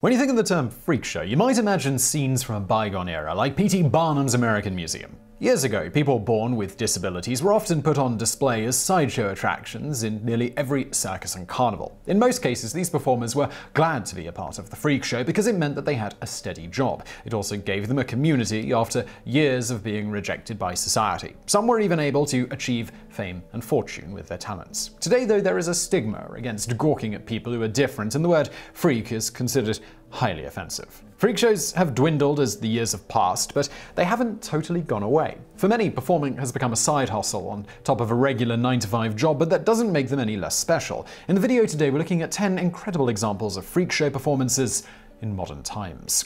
When you think of the term freak show, you might imagine scenes from a bygone era, like P.T. Barnum's American Museum. Years ago, people born with disabilities were often put on display as sideshow attractions in nearly every circus and carnival. In most cases, these performers were glad to be a part of the freak show because it meant that they had a steady job. It also gave them a community after years of being rejected by society. Some were even able to achieve fame and fortune with their talents. Today, though, there is a stigma against gawking at people who are different, and the word freak is considered highly offensive. Freak shows have dwindled as the years have passed, but they haven't totally gone away. For many, performing has become a side hustle on top of a regular 9-to-5 job, but that doesn't make them any less special. In the video today, we're looking at 10 incredible examples of freak show performances in modern times.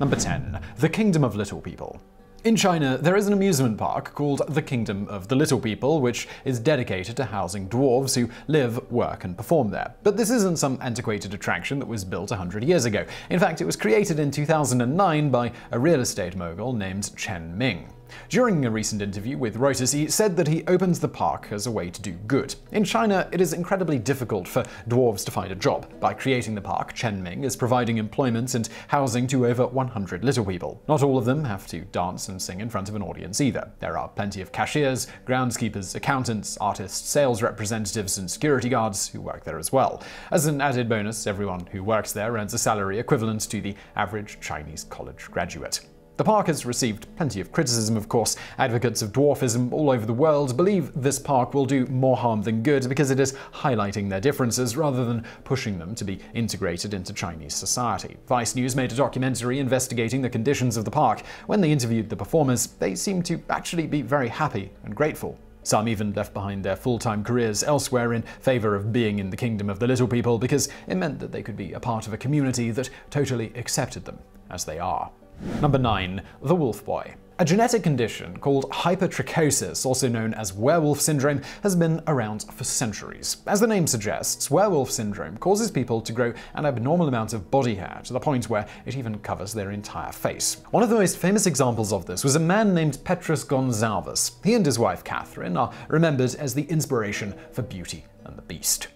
Number 10. The Kingdom of Little People. In China, there is an amusement park called the Kingdom of the Little People, which is dedicated to housing dwarves who live, work, and perform there. But this isn't some antiquated attraction that was built 100 years ago. In fact, it was created in 2009 by a real estate mogul named Chen Ming. During a recent interview with Reuters, he said that he opened the park as a way to do good. In China, it is incredibly difficult for dwarves to find a job. By creating the park, Chen Ming is providing employment and housing to over 100 little people. Not all of them have to dance and sing in front of an audience either. There are plenty of cashiers, groundskeepers, accountants, artists, sales representatives, and security guards who work there as well. As an added bonus, everyone who works there earns a salary equivalent to the average Chinese college graduate. The park has received plenty of criticism, of course. Advocates of dwarfism all over the world believe this park will do more harm than good because it is highlighting their differences rather than pushing them to be integrated into Chinese society. Vice News made a documentary investigating the conditions of the park. When they interviewed the performers, they seemed to actually be very happy and grateful. Some even left behind their full-time careers elsewhere in favor of being in the Kingdom of the Little People because it meant that they could be a part of a community that totally accepted them as they are. Number 9. The Wolf Boy. A genetic condition called hypertrichosis, also known as werewolf syndrome, has been around for centuries. As the name suggests, werewolf syndrome causes people to grow an abnormal amount of body hair to the point where it even covers their entire face. One of the most famous examples of this was a man named Petrus Gonsalves. He and his wife Catherine are remembered as the inspiration for Beauty and the Beast.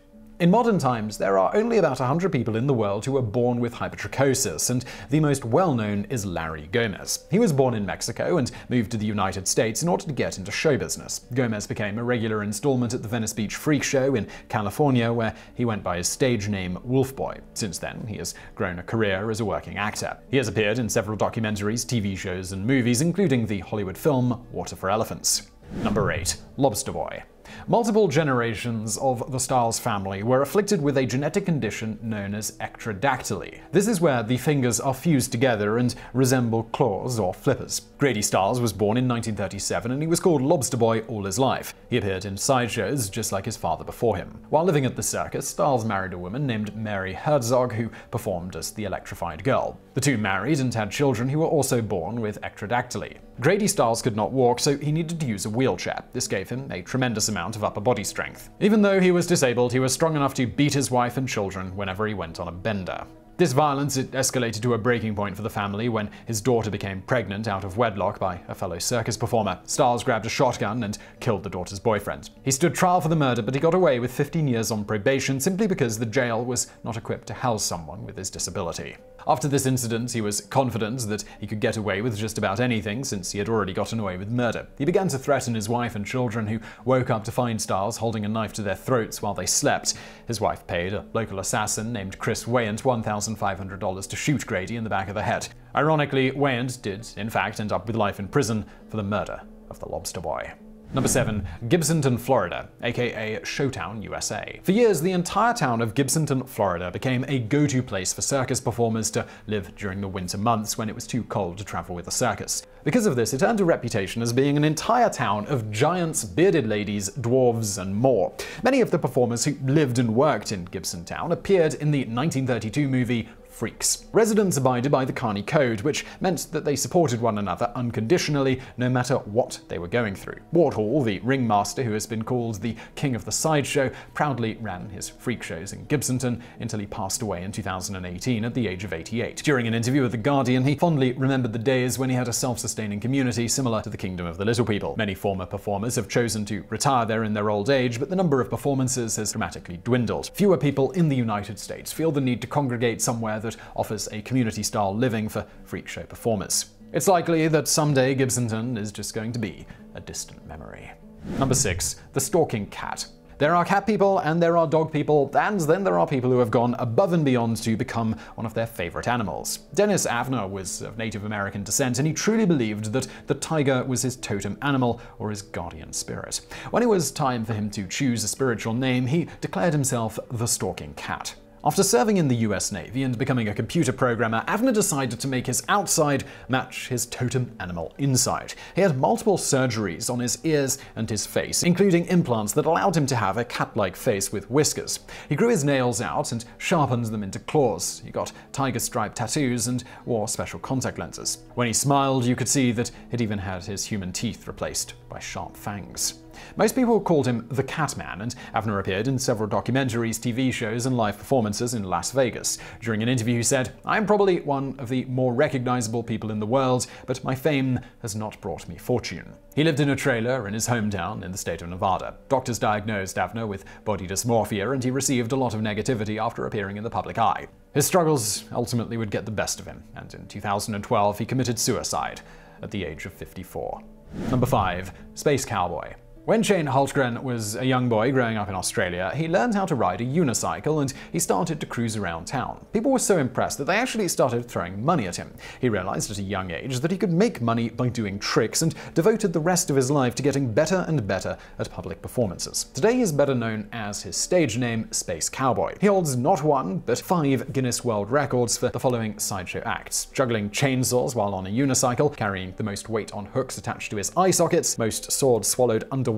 In modern times, there are only about 100 people in the world who are born with hypertrichosis, and the most well-known is Larry Gomez. He was born in Mexico and moved to the United States in order to get into show business. Gomez became a regular installment at the Venice Beach Freak Show in California, where he went by his stage name Wolf Boy. Since then, he has grown a career as a working actor. He has appeared in several documentaries, TV shows, and movies, including the Hollywood film Water for Elephants. Number 8. Lobster Boy. Multiple generations of the Stiles family were afflicted with a genetic condition known as ectrodactyly. This is where the fingers are fused together and resemble claws or flippers. Grady Stiles was born in 1937 and he was called Lobster Boy all his life. He appeared in sideshows just like his father before him. While living at the circus, Stiles married a woman named Mary Herzog who performed as the Electrified Girl. The two married and had children who were also born with ectrodactyly. Grady Stiles could not walk, so he needed to use a wheelchair. This gave him a tremendous amount of upper body strength. Even though he was disabled, he was strong enough to beat his wife and children whenever he went on a bender. This violence escalated to a breaking point for the family when his daughter became pregnant out of wedlock by a fellow circus performer. Stiles grabbed a shotgun and killed the daughter's boyfriend. He stood trial for the murder, but he got away with 15 years on probation simply because the jail was not equipped to house someone with his disability. After this incident, he was confident that he could get away with just about anything since he had already gotten away with murder. He began to threaten his wife and children, who woke up to find Stiles holding a knife to their throats while they slept. His wife paid a local assassin named Chris Weyant $1,500 to shoot Grady in the back of the head. Ironically, Weyant did, in fact, end up with life in prison for the murder of the Lobster Boy. Number 7. Gibsonton, Florida, aka Showtown, USA. For years, the entire town of Gibsonton, Florida became a go-to place for circus performers to live during the winter months when it was too cold to travel with a circus. Because of this, it earned a reputation as being an entire town of giants, bearded ladies, dwarves, and more. Many of the performers who lived and worked in Gibson Town appeared in the 1932 movie freaks. Residents abided by the Carney Code, which meant that they supported one another unconditionally, no matter what they were going through. Ward Hall, the ringmaster who has been called the King of the Sideshow, proudly ran his freak shows in Gibsonton until he passed away in 2018 at the age of 88. During an interview with The Guardian, he fondly remembered the days when he had a self-sustaining community similar to the Kingdom of the Little People. Many former performers have chosen to retire there in their old age, but the number of performances has dramatically dwindled. Fewer people in the United States feel the need to congregate somewhere that offers a community-style living for freak show performers. It's likely that someday Gibsonton is just going to be a distant memory. Number 6. The Stalking Cat. There are cat people and there are dog people, and then there are people who have gone above and beyond to become one of their favorite animals. Dennis Avner was of Native American descent, and he truly believed that the tiger was his totem animal or his guardian spirit. When it was time for him to choose a spiritual name, he declared himself the Stalking Cat. After serving in the US Navy and becoming a computer programmer, Avner decided to make his outside match his totem animal inside. He had multiple surgeries on his ears and his face, including implants that allowed him to have a cat-like face with whiskers. He grew his nails out and sharpened them into claws. He got tiger-stripe tattoos and wore special contact lenses. When he smiled, you could see that it even had his human teeth replaced by sharp fangs. Most people called him the Catman, and Avner appeared in several documentaries, TV shows, and live performances in Las Vegas. During an interview, he said, "I'm probably one of the more recognizable people in the world, but my fame has not brought me fortune." He lived in a trailer in his hometown in the state of Nevada. Doctors diagnosed Avner with body dysmorphia, and he received a lot of negativity after appearing in the public eye. His struggles ultimately would get the best of him, and in 2012 he committed suicide at the age of 54. Number 5. Space Cowboy. When Shane Hultgren was a young boy growing up in Australia, he learned how to ride a unicycle and he started to cruise around town. People were so impressed that they actually started throwing money at him. He realized at a young age that he could make money by doing tricks and devoted the rest of his life to getting better and better at public performances. Today he is better known as his stage name, Space Cowboy. He holds not 1, but 5 Guinness World Records for the following sideshow acts: juggling chainsaws while on a unicycle, carrying the most weight on hooks attached to his eye sockets, most swords swallowed underwater,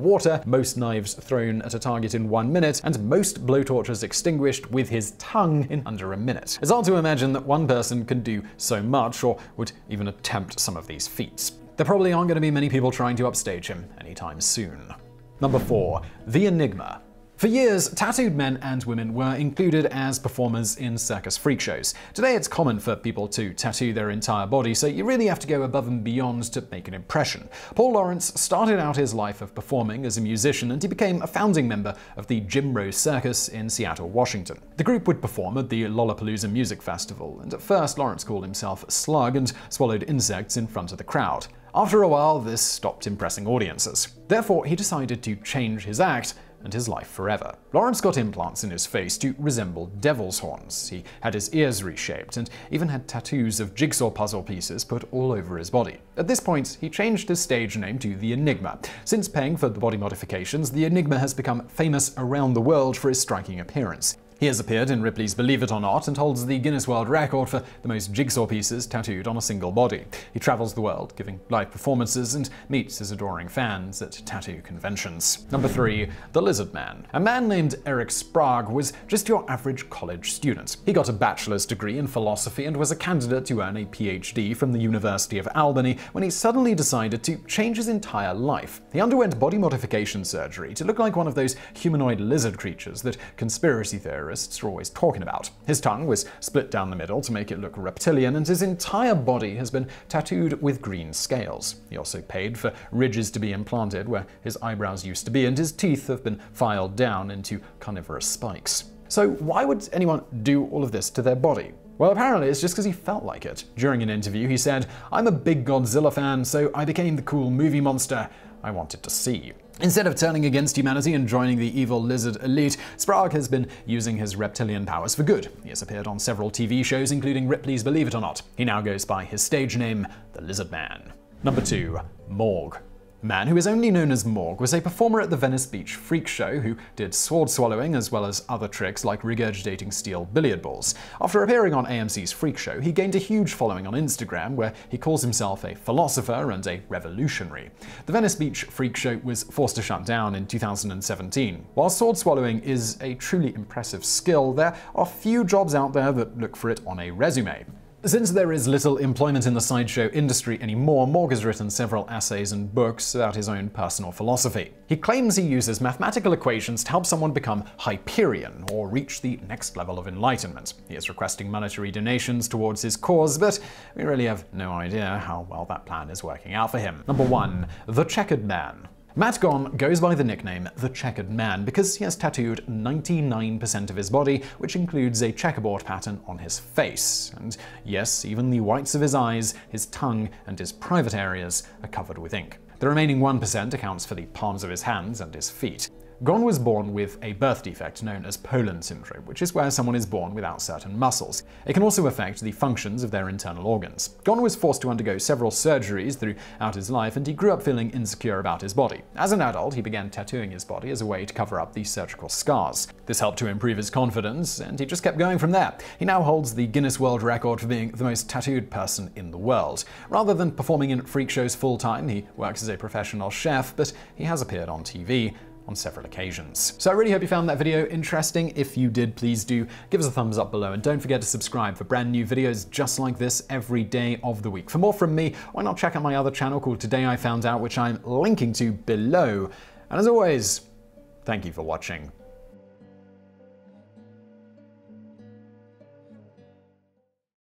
most knives thrown at a target in 1 minute, and most blowtorches extinguished with his tongue in under a minute. It's hard to imagine that one person can do so much, or would even attempt some of these feats. There probably aren't going to be many people trying to upstage him anytime soon. Number 4. The Enigma. For years, tattooed men and women were included as performers in circus freak shows. Today it's common for people to tattoo their entire body, so you really have to go above and beyond to make an impression. Paul Lawrence started out his life of performing as a musician, and he became a founding member of the Jim Rose Circus in Seattle, Washington. The group would perform at the Lollapalooza Music Festival, and at first Lawrence called himself Slug and swallowed insects in front of the crowd. After a while, this stopped impressing audiences. Therefore, he decided to change his act and his life forever. Lawrence got implants in his face to resemble devil's horns. He had his ears reshaped and even had tattoos of jigsaw puzzle pieces put all over his body. At this point, he changed his stage name to The Enigma. Since paying for the body modifications, The Enigma has become famous around the world for his striking appearance. He has appeared in Ripley's Believe It or Not and holds the Guinness World Record for the most jigsaw pieces tattooed on a single body. He travels the world, giving live performances, and meets his adoring fans at tattoo conventions. Number 3. The Lizard Man. A man named Eric Sprague was just your average college student. He got a bachelor's degree in philosophy and was a candidate to earn a PhD from the University of Albany when he suddenly decided to change his entire life. He underwent body modification surgery to look like one of those humanoid lizard creatures that conspiracy theorists are always talking about. His tongue was split down the middle to make it look reptilian, and his entire body has been tattooed with green scales. He also paid for ridges to be implanted where his eyebrows used to be, and his teeth have been filed down into carnivorous spikes. So why would anyone do all of this to their body? Well, apparently it's just because he felt like it. During an interview, he said, "I'm a big Godzilla fan, so I became the cool movie monster I wanted to see." Instead of turning against humanity and joining the evil lizard elite, Sprague has been using his reptilian powers for good. He has appeared on several TV shows, including Ripley's Believe It or Not. He now goes by his stage name, the Lizard Man. Number 2. Morg. Man, who is only known as Morg, was a performer at the Venice Beach Freak Show who did sword swallowing as well as other tricks like regurgitating steel billiard balls. After appearing on AMC's Freak Show, he gained a huge following on Instagram where he calls himself a philosopher and a revolutionary. The Venice Beach Freak Show was forced to shut down in 2017. While sword swallowing is a truly impressive skill, there are few jobs out there that look for it on a resume. Since there is little employment in the sideshow industry anymore, Morg has written several essays and books about his own personal philosophy. He claims he uses mathematical equations to help someone become Hyperion, or reach the next level of enlightenment. He is requesting monetary donations towards his cause, but we really have no idea how well that plan is working out for him. Number 1. The Checkered Man. Matt Gonne goes by the nickname The Checkered Man because he has tattooed 99% of his body, which includes a checkerboard pattern on his face. And yes, even the whites of his eyes, his tongue, and his private areas are covered with ink. The remaining 1% accounts for the palms of his hands and his feet. Gonne was born with a birth defect known as Poland syndrome, which is where someone is born without certain muscles. It can also affect the functions of their internal organs. Gonne was forced to undergo several surgeries throughout his life, and he grew up feeling insecure about his body. As an adult, he began tattooing his body as a way to cover up the surgical scars. This helped to improve his confidence, and he just kept going from there. He now holds the Guinness World Record for being the most tattooed person in the world. Rather than performing in freak shows full-time, he works as a professional chef, but he has appeared on TV on several occasions. So I really hope you found that video interesting. If you did, please do give us a thumbs up below, and don't forget to subscribe for brand new videos just like this every day of the week. For more from me, why not check out my other channel called Today I Found Out, which I'm linking to below. And as always, thank you for watching.